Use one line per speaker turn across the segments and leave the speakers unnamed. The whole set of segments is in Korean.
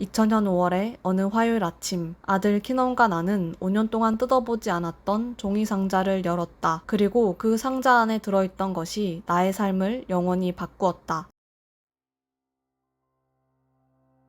2000년 5월에 어느 화요일 아침, 아들 키넌과 나는 5년 동안 뜯어보지 않았던 종이 상자를 열었다. 그리고 그 상자 안에 들어있던 것이 나의 삶을 영원히 바꾸었다.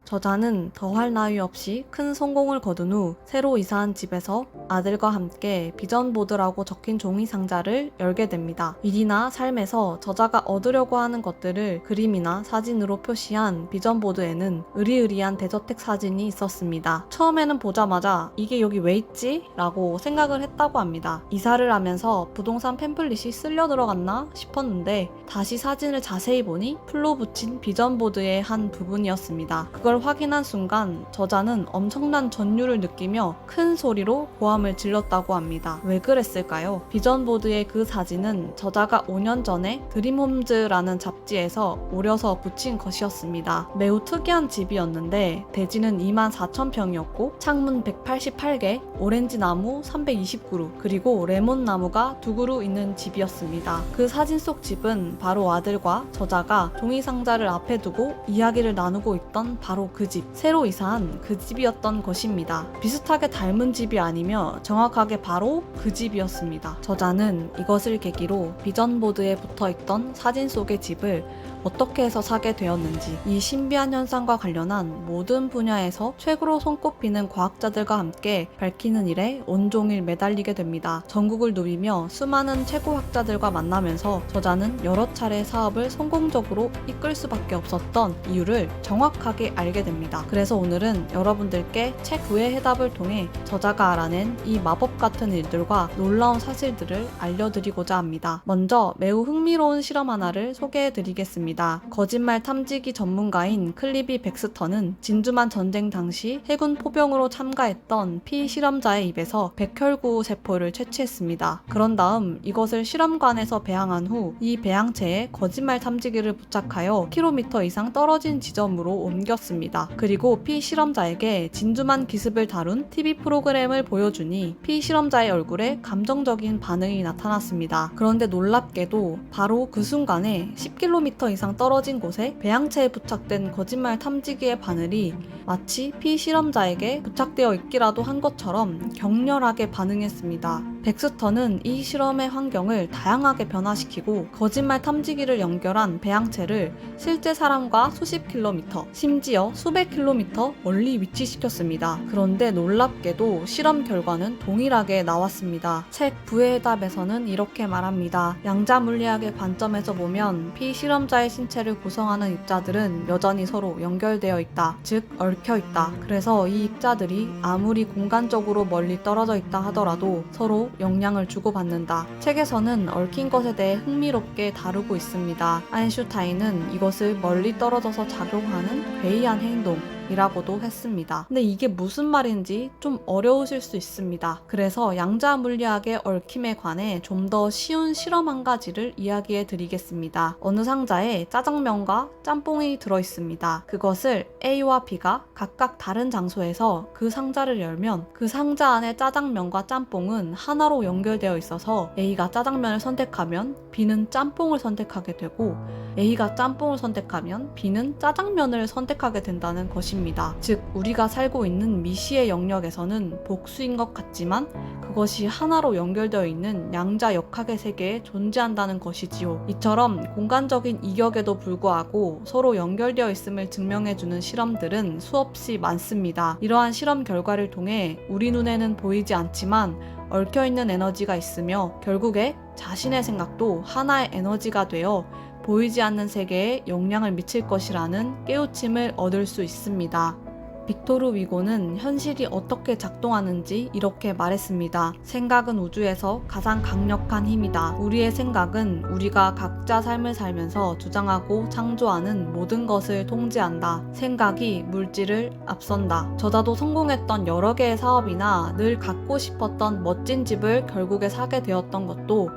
저자는 더할 나위 없이 큰 성공을 거둔 후 새로 이사한 집에서 아들과 함께 비전보드라고 적힌 종이 상자를 열게 됩니다. 일이나 삶에서 저자가 얻으려고 하는 것들을 그림이나 사진으로 표시한 비전보드에는 으리으리한 대저택 사진이 있었습니다. 처음에는 보자마자 이게 여기 왜 있지? 라고 생각을 했다고 합니다. 이사를 하면서 부동산 팸플릿이 쓸려 들어갔나 싶었는데 다시 사진을 자세히 보니 풀로 붙인 비전보드의 한 부분이었습니다. 그걸 확인한 순간 저자는 엄청난 전율을 느끼며 큰 소리로 고함을 질렀다고 합니다. 왜 그랬을까요? 비전보드의 그 사진은 저자가 5년 전에 드림홈즈라는 잡지에서 오려서 붙인 것이었습니다. 매우 특이한 집이었는데 대지는 24,000평이었고 창문 188개, 오렌지 나무 329그루, 그리고 레몬 나무가 2그루 있는 집이었습니다. 그 사진 속 집은 바로 아들과 저자가 종이 상자를 앞에 두고 이야기를 나누고 있던 바로 그 집, 새로 이사한 그 집이었던 것입니다. 비슷하게 닮은 집이 아니며 정확하게 바로 그 집이었습니다. 저자는 이것을 계기로 비전보드에 붙어있던 사진 속의 집을 어떻게 해서 사게 되었는지, 이 신비한 현상과 관련한 모든 분야에서 최고로 손꼽히는 과학자들과 함께 밝히는 일에 온종일 매달리게 됩니다. 전국을 누비며 수많은 최고 학자들과 만나면서 저자는 여러 차례 사업을 성공적으로 이끌 수밖에 없었던 이유를 정확하게 알게 됩니다. 그래서 오늘은 여러분들께 책 9의 해답을 통해 저자가 알아낸 이 마법 같은 일들과 놀라운 사실들을 알려드리고자 합니다. 먼저 매우 흥미로운 실험 하나를 소개해드리겠습니다. 거짓말 탐지기 전문가인 클리비 백스터는 진주만 전쟁 당시 해군 포병으로 참가했던 피실험자의 입에서 백혈구 세포를 채취했습니다. 그런 다음 이것을 실험관에서 배양한 후 이 배양체에 거짓말 탐지기를 부착하여 킬로미터 이상 떨어진 지점으로 옮겼습니다. 그리고 피실험자에게 진주만 기습을 다룬 TV 프로그램을 보여주니 피실험자의 얼굴에 감정적인 반응이 나타났습니다. 그런데 놀랍게도 바로 그 순간에 10km 이상 떨어진 곳에 배양체에 부착된 거짓말 탐지기의 바늘이 마치 피실험자에게 부착되어 있기라도 한 것처럼 격렬하게 반응했습니다. 백스터는 이 실험의 환경을 다양하게 변화시키고 거짓말 탐지기를 연결한 배양체를 실제 사람과 수십 킬로미터, 심지어 수백 킬로미터 멀리 위치시켰습니다. 그런데 놀랍게도 실험 결과는 동일하게 나왔습니다. 책 9의 해답에서는 이렇게 말합니다. 양자 물리학의 관점에서 보면 피실험자의 신체를 구성하는 입자들은 여전히 서로 연결되어 있다. 즉 얽혀 있다. 그래서 이 입자들이 아무리 공간적으로 멀리 떨어져 있다 하더라도 서로 영향을 주고받는다. 책에서는 얽힌 것에 대해 흥미롭게 다루고 있습니다. 아인슈타인은 이것을 멀리 떨어져서 작용하는 괴이한 행동 이라고도 했습니다. 근데 이게 무슨 말인지 좀 어려우실 수 있습니다. 그래서 양자 물리학의 얽힘에 관해 좀 더 쉬운 실험 한 가지를 이야기해 드리겠습니다. 어느 상자에 짜장면과 짬뽕이 들어있습니다. 그것을 A와 B가 각각 다른 장소에서 그 상자를 열면 그 상자 안에 짜장면과 짬뽕은 하나로 연결되어 있어서 A가 짜장면을 선택하면 B는 짬뽕을 선택하게 되고 A가 짬뽕을 선택하면 B는 짜장면을 선택하게 된다는 것입니다. 즉 우리가 살고 있는 미시의 영역에서는 복수인 것 같지만 그것이 하나로 연결되어 있는 양자 역학의 세계에 존재한다는 것이지요. 이처럼 공간적인 이격에도 불구하고 서로 연결되어 있음을 증명해주는 실험들은 수없이 많습니다. 이러한 실험 결과를 통해 우리 눈에는 보이지 않지만 얽혀있는 에너지가 있으며 결국에 자신의 생각도 하나의 에너지가 되어 보이지 않는 세계에 영향을 미칠 것이라는 깨우침을 얻을 수 있습니다. 빅토르 위고는 현실이 어떻게 작동하는지 이렇게 말했습니다. 생각은 우주에서 가장 강력한 힘이다. 우리의 생각은 우리가 각자 삶을 살면서 주장하고 창조하는 모든 것을 통제한다. 생각이 물질을 앞선다. 저자도 성공했던 여러 개의 사업이나 늘 갖고 싶었던 멋진 집을 결국에 사게 되었던 것도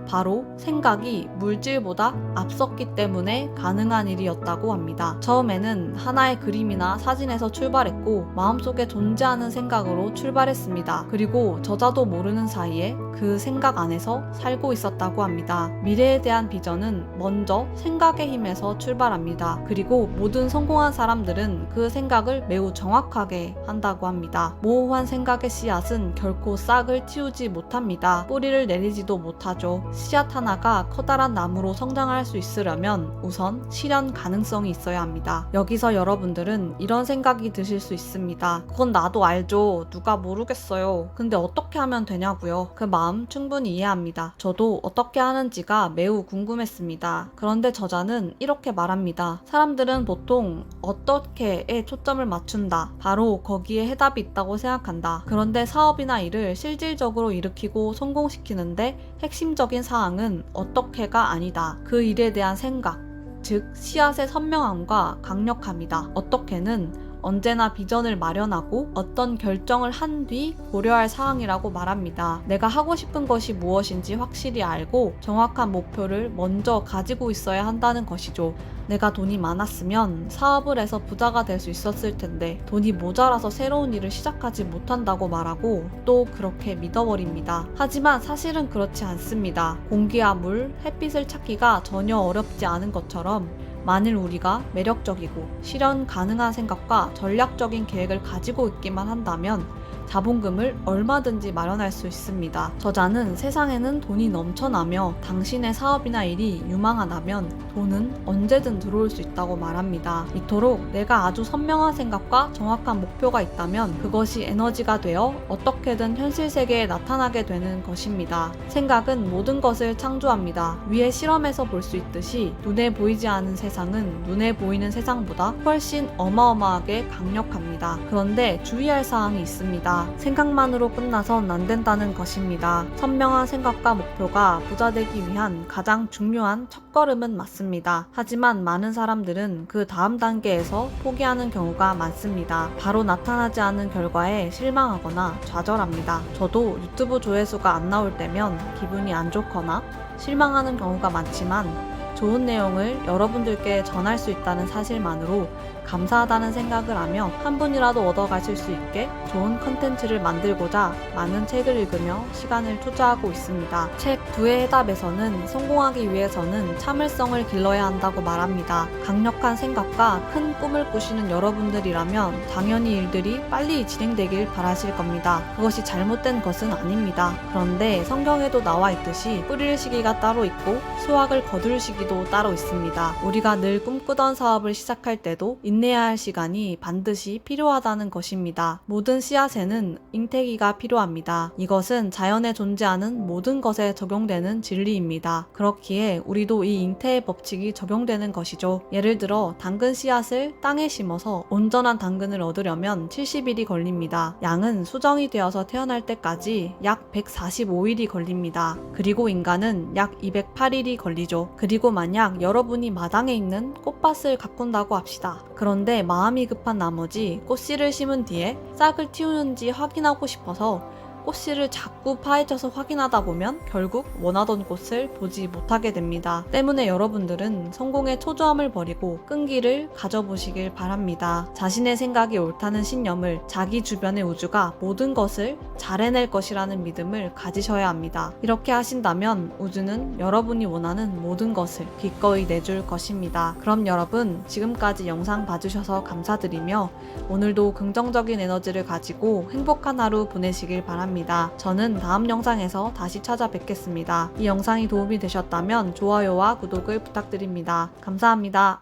바로 생각이 물질보다 앞섰기 때문에 가능한 일이었다고 합니다. 처음에는 하나의 그림이나 사진에서 출발했고 마음속에 존재하는 생각으로 출발했습니다. 그리고 저자도 모르는 사이에 그 생각 안에서 살고 있었다고 합니다. 미래에 대한 비전은 먼저 생각의 힘에서 출발합니다. 그리고 모든 성공한 사람들은 그 생각을 매우 정확하게 한다고 합니다. 모호한 생각의 씨앗은 결코 싹을 틔우지 못합니다. 뿌리를 내리지도 못하죠. 씨앗 하나가 커다란 나무로 성장할 수 있으려면 우선 실현 가능성이 있어야 합니다. 여기서 여러분들은 이런 생각이 드실 수 있습니다. 그건 나도 알죠. 누가 모르겠어요. 근데 어떻게 하면 되냐고요? 그 마음 충분히 이해합니다. 저도 어떻게 하는지가 매우 궁금했습니다. 그런데 저자는 이렇게 말합니다. 사람들은 보통 어떻게에 초점을 맞춘다. 바로 거기에 해답이 있다고 생각한다. 그런데 사업이나 일을 실질적으로 일으키고 성공시키는데 핵심적인 사항은 어떻게가 아니다. 그 일에 대한 생각, 즉 씨앗의 선명함과 강력함이다. 어떻게는 언제나 비전을 마련하고 어떤 결정을 한 뒤 고려할 사항이라고 말합니다. 내가 하고 싶은 것이 무엇인지 확실히 알고 정확한 목표를 먼저 가지고 있어야 한다는 것이죠. 내가 돈이 많았으면 사업을 해서 부자가 될 수 있었을 텐데 돈이 모자라서 새로운 일을 시작하지 못한다고 말하고 또 그렇게 믿어버립니다. 하지만 사실은 그렇지 않습니다. 공기와 물, 햇빛을 찾기가 전혀 어렵지 않은 것처럼 만일 우리가 매력적이고 실현 가능한 생각과 전략적인 계획을 가지고 있기만 한다면 자본금을 얼마든지 마련할 수 있습니다. 저자는 세상에는 돈이 넘쳐나며 당신의 사업이나 일이 유망하다면 돈은 언제든 들어올 수 있다고 말합니다. 이토록 내가 아주 선명한 생각과 정확한 목표가 있다면 그것이 에너지가 되어 어떻게든 현실 세계에 나타나게 되는 것입니다. 생각은 모든 것을 창조합니다. 위에 실험에서 볼 수 있듯이 눈에 보이지 않은 세상은 눈에 보이는 세상보다 훨씬 어마어마하게 강력합니다. 그런데 주의할 사항이 있습니다. 생각만으로 끝나선 안 된다는 것입니다. 선명한 생각과 목표가 부자 되기 위한 가장 중요한 첫걸음은 맞습니다. 하지만 많은 사람들은 그 다음 단계에서 포기하는 경우가 많습니다. 바로 나타나지 않은 결과에 실망하거나 좌절합니다. 저도 유튜브 조회수가 안 나올 때면 기분이 안 좋거나 실망하는 경우가 많지만 좋은 내용을 여러분들께 전할 수 있다는 사실만으로 감사하다는 생각을 하며 한 분이라도 얻어가실 수 있게 좋은 컨텐츠를 만들고자 많은 책을 읽으며 시간을 투자하고 있습니다. 책 2의 해답에서는 성공하기 위해서는 참을성을 길러야 한다고 말합니다. 강력한 생각과 큰 꿈을 꾸시는 여러분들이라면 당연히 일들이 빨리 진행되길 바라실 겁니다. 그것이 잘못된 것은 아닙니다. 그런데 성경에도 나와 있듯이 뿌릴 시기가 따로 있고 수확을 거둘 시기도 따로 있습니다. 우리가 늘 꿈꾸던 사업을 시작할 때도 인내해야 할 시간이 반드시 필요하다는 것입니다. 모든 씨앗에는 잉태기가 필요합니다. 이것은 자연에 존재하는 모든 것에 적용되는 진리입니다. 그렇기에 우리도 이 잉태의 법칙이 적용되는 것이죠. 예를 들어 당근 씨앗을 땅에 심어서 온전한 당근을 얻으려면 70일이 걸립니다. 양은 수정이 되어서 태어날 때까지 약 145일이 걸립니다. 그리고 인간은 약 208일이 걸리죠. 그리고 만약 여러분이 마당에 있는 꽃밭을 가꾼다고 합시다. 그런데 마음이 급한 나머지 꽃씨를 심은 뒤에 싹을 틔우는지 확인하고 싶어서 꽃씨를 자꾸 파헤쳐서 확인하다 보면 결국 원하던 꽃을 보지 못하게 됩니다. 때문에 여러분들은 성공의 초조함을 버리고 끈기를 가져보시길 바랍니다. 자신의 생각이 옳다는 신념을, 자기 주변의 우주가 모든 것을 잘 해낼 것이라는 믿음을 가지셔야 합니다. 이렇게 하신다면 우주는 여러분이 원하는 모든 것을 기꺼이 내줄 것입니다. 그럼 여러분, 지금까지 영상 봐주셔서 감사드리며 오늘도 긍정적인 에너지를 가지고 행복한 하루 보내시길 바랍니다. 저는 다음 영상에서 다시 찾아뵙겠습니다. 이 영상이 도움이 되셨다면 좋아요와 구독을 부탁드립니다. 감사합니다.